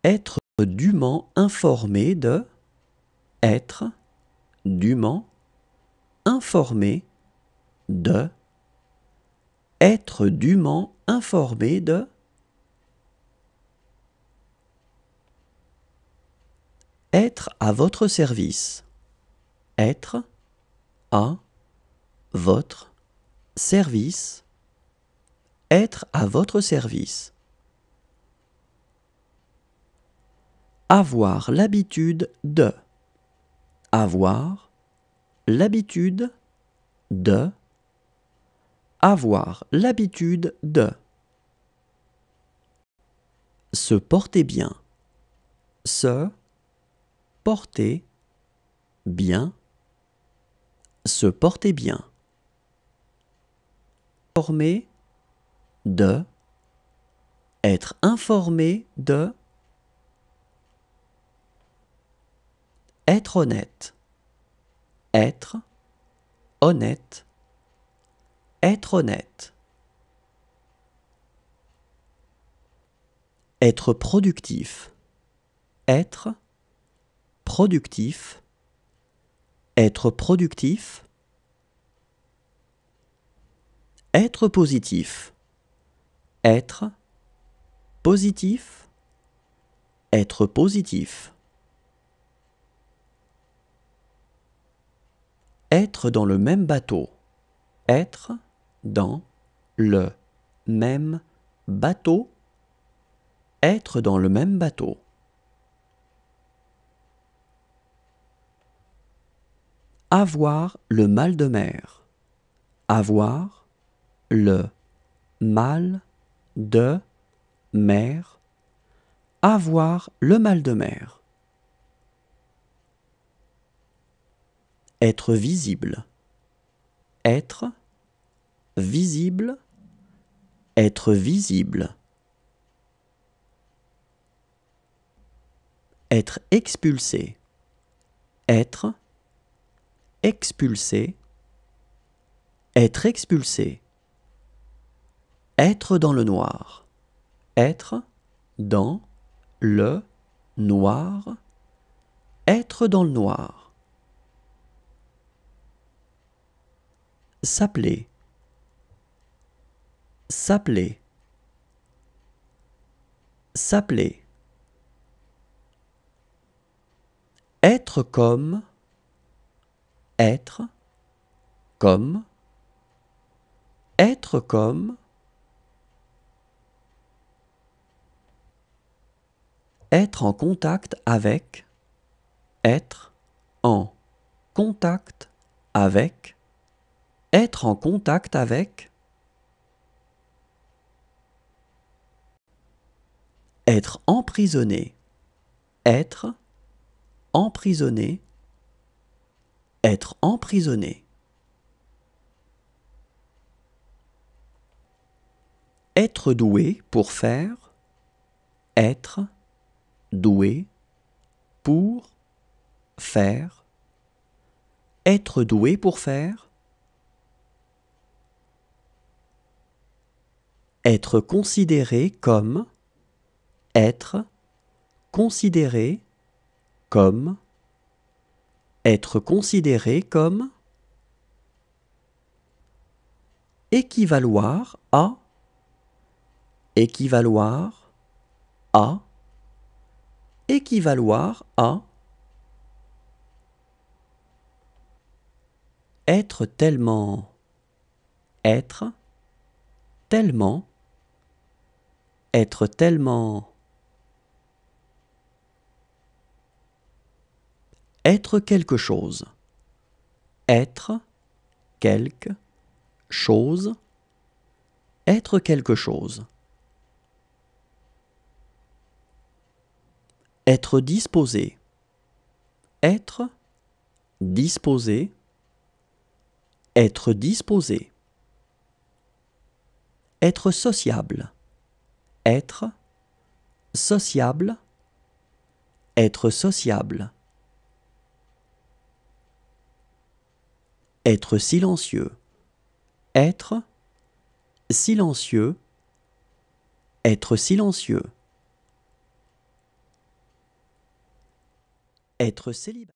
Être dûment informé de. Être dûment informé de. Être dûment informé de. Être à votre service. Être à votre service. Être à votre service. Avoir l'habitude de. Avoir l'habitude de. Avoir l'habitude de. Se porter bien. Se porter bien. Se porter bien. Informer de. Être informé de. Être honnête. Être honnête. Être honnête. Être productif. Être productif. Être productif. Être positif. Être positif. Être positif. Être dans le même bateau. Être dans le même bateau. Être dans le même bateau. Avoir le mal de mer. Avoir le mal de mer. Avoir le mal de mer. Être visible. Être visible. Être visible. Être expulsé. Être expulsé. Être expulsé. Être dans le noir. Être dans le noir. Être dans le noir. S'appeler. S'appeler. S'appeler. Être comme. Être comme. Être comme. Être en contact avec. Être en contact avec. Être en contact avec. Être emprisonné. Être emprisonné. Être emprisonné. Être doué pour faire. Être doué pour faire. Être doué pour faire. Être considéré comme. Être considéré comme. Être considéré comme. Équivaloir à. Équivaloir à. Équivaloir à. Être tellement. Être tellement. Être tellement. Être quelque chose. Être quelque chose. Être quelque chose. Être disposé. Être disposé. Être disposé. Être sociable. Être sociable. Être sociable. Être silencieux. Être silencieux. Être silencieux. être célibataire.